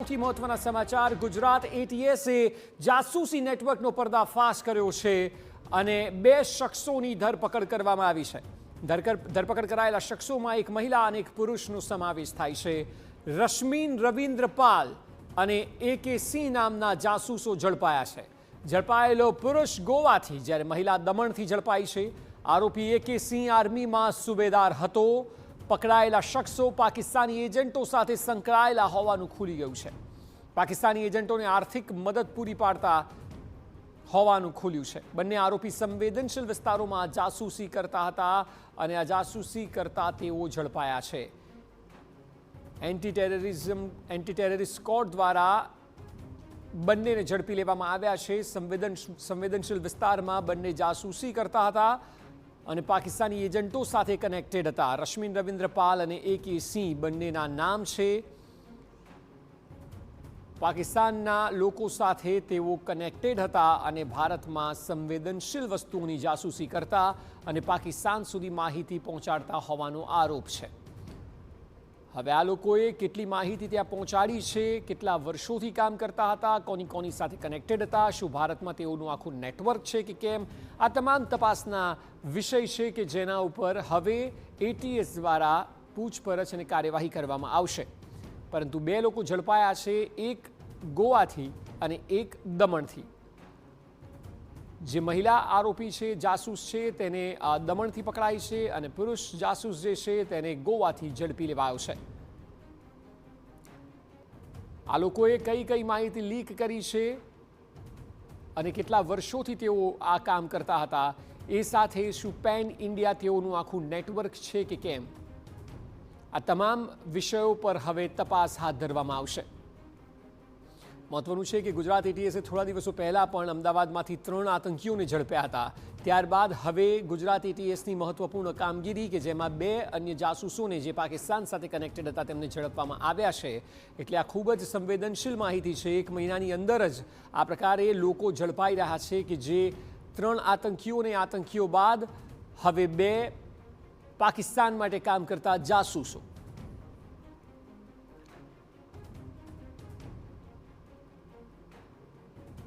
સૌથી મહત્વના સમાચાર ગુજરાત એટીએસે જાસૂસી નેટવર્કનો પર્દાફાશ કર્યો છે અને 2 શખ્સોની ધરપકડ કરવામાં આવી છે. ધરપકડ કરાયેલા શખ્સોમાં એક મહિલા અને એક પુરુષનો સમાવેશ થાય છે. રશ્મિન રવિન્દ્ર પાલ અને AK સિંહ નામના જાસૂસો ઝડપાયા છે. ઝડપાયેલો પુરુષ ગોવાથી જ્યારે મહિલા દમણથી ઝડપાઈ છે. આરોપી AK સિંહ આર્મીમાં સુબેદાર હતો. પકડાયેલા શખ્સો પાકિસ્તાની એજન્ટો સાથે સંકળાયેલા હોવાનું ખુલી ગયું છે. પાકિસ્તાની એજન્ટોને આર્થિક મદદ પૂરી પાડતા હોવાનું ખુલ્યું છે. બંને આરોપી સંવેદનશીલ વિસ્તારોમાં જાસૂસી કરતા હતા અને આ જાસૂસી કરતા તેઓ ઝડપાયા છે. એન્ટી ટેરરિસ્ટ સ્ક્વોડ દ્વારા બંનેને ઝડપી લેવામાં આવ્યા છે. સંવેદનશીલ વિસ્તારમાં બંને જાસૂસી કરતા હતા અને પાકિસ્તાની એજન્ટો સાથે કનેક્ટેડ હતા. રશ્મિન રવિન્દ્ર પાલ અને AK સિંહ બંનેના નામ છે. પાકિસ્તાનના લોકો સાથે તેઓ કનેક્ટેડ હતા અને ભારતમાં સંવેદનશીલ વસ્તુઓની જાસૂસી કરતા અને પાકિસ્તાન સુધી માહિતી પહોંચાડતા હોવાનો આરોપ છે. હવે આ લોકોએ કેટલી માહિતી ત્યાં પહોંચાડી છે, કેટલા વર્ષોથી કામ કરતા હતા, કોની સાથે કનેક્ટેડ હતા, શું ભારતમાં તેઓનું આખું નેટવર્ક છે કે કેમ, આ તમામ તપાસના વિષય છે કે જેના ઉપર હવે ATS દ્વારા પૂછપરછ અને કાર્યવાહી કરવામાં આવશે. પરંતુ 2 લોકો ઝડપાયા છે, એક ગોવાથી અને એક દમણથી. જે મહિલા આરોપી છે, જાસૂસ છે, તેને દમણથી પકડાઈ છે અને પુરુષ જાસૂસ જે છે તેને ગોવાથી ઝડપી લેવાયો છે. આ લોકોએ કઈ માહિતી લીક કરી છે અને કેટલા વર્ષોથી તેઓ આ કામ કરતા હતા, એ સાથે શું પેન ઇન્ડિયા તેઓનું આખું નેટવર્ક છે કે કેમ, આ તમામ વિષયો પર હવે તપાસ હાથ ધરવામાં આવશે. મહત્વનું છે કે ગુજરાત ATSએ થોડા દિવસો પહેલા પણ અમદાવાદમાંથી 3 આતંકીઓને ઝડપ્યા હતા. ત્યારબાદ હવે ગુજરાત ATSની મહત્વપૂર્ણ કામગીરી કે જેમાં 2 અન્ય જાસૂસોને જે પાકિસ્તાન સાથે કનેક્ટેડ હતા તેમને ઝડપવામાં આવ્યા છે. એટલે આ ખૂબ જ સંવેદનશીલ માહિતી છે. 1 મહિનાની અંદર જ આ પ્રકારે લોકો ઝડપાઈ રહ્યા છે કે જે 3 આતંકીઓ બાદ હવે 2 પાકિસ્તાન માટે કામ કરતા જાસૂસો.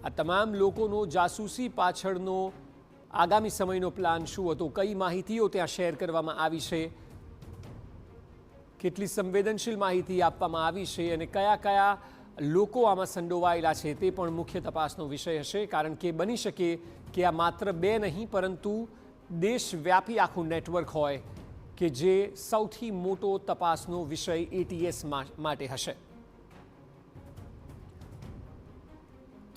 આ તમામ લોકોનો જાસૂસી પાછળનો આગામી સમયનો પ્લાન શું હતો, કઈ માહિતીઓ ત્યાં શેર કરવામાં આવી છે, કેટલી સંવેદનશીલ માહિતી આપવામાં આવી છે અને કયા લોકો આમાં સંડોવાયેલા છે તે પણ મુખ્ય તપાસનો વિષય હશે. કારણ કે બની શકે કે આ માત્ર 2 નહીં પરંતુ દેશવ્યાપી આખું નેટવર્ક હોય કે જે સૌથી મોટો તપાસનો વિષય ATS માટે હશે.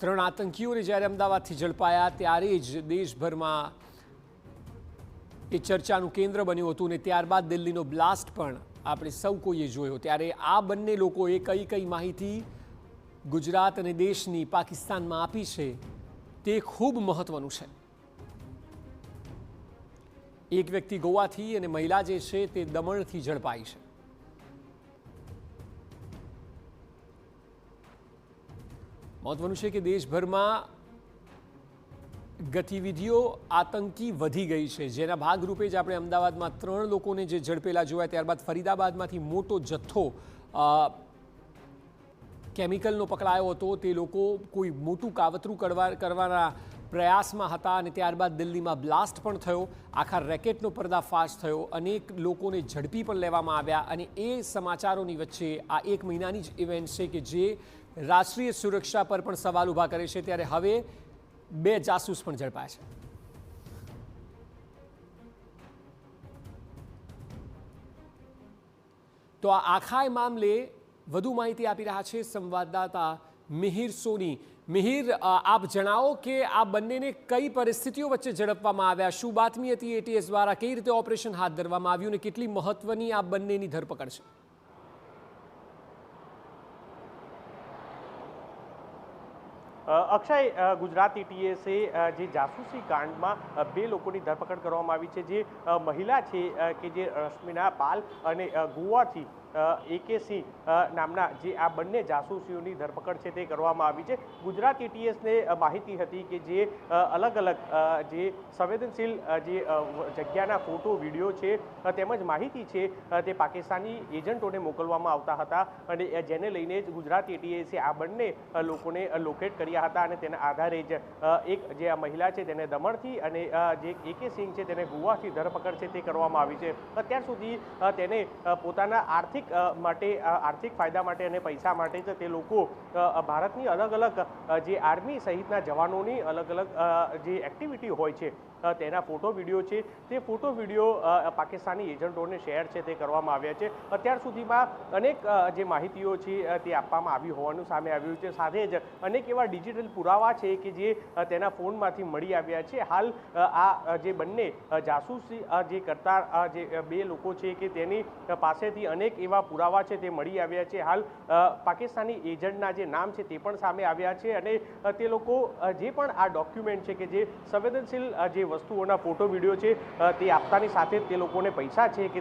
3 આતંકીઓને જ્યારે અમદાવાદથી ઝડપાયા ત્યારે જ દેશભરમાં એ ચર્ચાનું કેન્દ્ર બન્યું હતું અને ત્યારબાદ દિલ્હીનો બ્લાસ્ટ પણ આપણે સૌ કોઈએ જોયો. ત્યારે આ બંને લોકોએ કઈ માહિતી ગુજરાત અને દેશની પાકિસ્તાનમાં આપી છે તે ખૂબ મહત્વનું છે. એક વ્યક્તિ ગોવાથી અને મહિલા જે છે તે દમણથી ઝડપાઈ છે. મહત્વનું છે કે દેશભરમાં ગતિવિધિઓ આતંકી વધી ગઈ છે, જેના ભાગરૂપે જ આપણે અમદાવાદમાં 3 લોકોને જે ઝડપેલા જોયા, ત્યારબાદ ફરીદાબાદમાંથી મોટો જથ્થો કેમિકલનો પકડાયો હતો. તે લોકો કોઈ મોટું કાવતરું કરવાના પ્રયાસમાં હતા અને ત્યારબાદ દિલ્હીમાં બ્લાસ્ટ પણ થયો. આખા રેકેટનો પર્દાફાશ થયો. અનેક લોકોને ઝડપી પણ લેવામાં આવ્યા અને એ સમાચારોની વચ્ચે આ 1 મહિનાની જ ઇવેન્ટ છે કે જે રાષ્ટ્રીય સુરક્ષા પર પણ સવાલ ઊભા કરે છે. ત્યારે હવે 2 જાસૂસ પણ ઝડપાયા છે. તો આ આખા મામલે વધુ માહિતી આપી રહ્યા છે સંવાદદાતા મિહિર સોની. મિહિર, આપ જણાવો કે આ બંનેને કઈ પરિસ્થિતિઓ વચ્ચે ઝડપવામાં આવ્યા, શું બાતમી હતી ATS દ્વારા, કઈ રીતે ઓપરેશન હાથ ધરવામાં આવ્યું અને કેટલી મહત્વની આ બંનેની ધરપકડ છે? અક્ષય, ગુજરાત ATSએ જે જાસૂસી કાંડમાં 2 લોકોની ધરપકડ કરવામાં આવી છે. જે મહિલા છે કે જે રશ્મિના પાલ અને ગોવાથી AK સિંહ નામના જે આ બંને જાસૂસીઓની ધરપકડ છે તે કરવામાં આવી છે. ગુજરાત ATSને માહિતી હતી કે જે અલગ અલગ જે સંવેદનશીલ જે જગ્યાના ફોટો વિડીયો છે તેમજ માહિતી છે તે પાકિસ્તાની એજન્ટોને મોકલવામાં આવતા હતા અને જેને લઈને જ ગુજરાત ATSએ આ બંને લોકોને લોકેટ કર્યા હતા અને તેના આધારે જ એક જે આ મહિલા છે તેને દમણથી અને જે AK સિંહ છે તેને ગોવાથી ધરપકડ છે તે કરવામાં આવી છે. અત્યાર સુધી તેને પોતાના આર્થિક ફાયદા માટે અને પૈસા માટે જ તે લોકો ભારતની અલગ અલગ જે આર્મી સહિતના જવાનોની અલગ અલગ જે એક્ટિવિટી હોય છે તેના ફોટો વિડીયો છે તે ફોટો વિડીયો પાકિસ્તાની એજન્ટોને શેર છે તે કરવામાં આવ્યા છે. અત્યાર સુધીમાં અનેક જે માહિતીઓ છે તે આપવામાં આવી હોવાનું સામે આવ્યું છે. સાથે જ અનેક એવા ડિજિટલ પુરાવા છે કે જે તેના ફોનમાંથી મળી આવ્યા છે. હાલ આ જે બંને જાસૂસી જે કરતા જે બે લોકો છે કે તેની પાસેથી અનેક એવા પુરાવા છે તે મળી આવ્યા છે. હાલ પાકિસ્તાની એજન્ટના જે નામ છે તે પણ સામે આવ્યા છે અને તે લોકો જે પણ આ ડોક્યુમેન્ટ છે કે જે સંવેદનશીલ જે વસ્તુઓના ફોટો વિડીયો છે તે આપતાની સાથે તે લોકોને પૈસા છે કે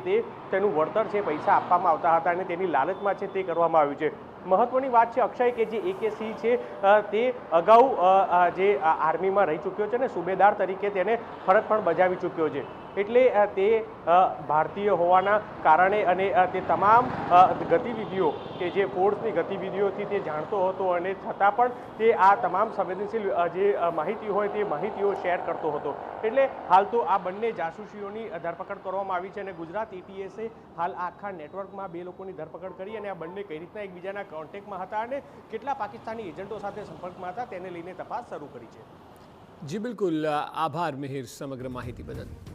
તેનું વળતર છે પૈસા આપવામાં આવતા હતા અને તેની લાલચમાં છે તે કરવામાં આવ્યું છે. મહત્વની વાત છે અક્ષય કે જે AK સિંહ છે તે અગાઉ જે આર્મીમાં રહી ચૂક્યો છે અને સુબેદાર તરીકે તેને ફરજ પણ બજાવી ચૂક્યો છે. એટલે તે ભારતીય હોવાના કારણે અને તે તમામ ગતિવિધિઓ કે જે ફોર્સની ગતિવિધિઓથી તે જાણતો હતો અને છતાં પણ તે આ તમામ સંવેદનશીલ જે માહિતી હોય તે માહિતીઓ શેર કરતો હતો. એટલે હાલ તો આ બંને જાસૂસીઓની ધરપકડ કરવામાં આવી છે અને ગુજરાત ATSએ હાલ આખા નેટવર્કમાં બે લોકોની ધરપકડ કરી અને આ બંને કઈ રીતના એકબીજાના કોન્ટેક્ટમાં હતા અને કેટલા પાકિસ્તાની એજન્ટો સાથે સંપર્કમાં હતા તેને લઈને તપાસ શરૂ કરી છે. જી બિલકુલ, આભાર મિહિર સમગ્ર માહિતી બદલ.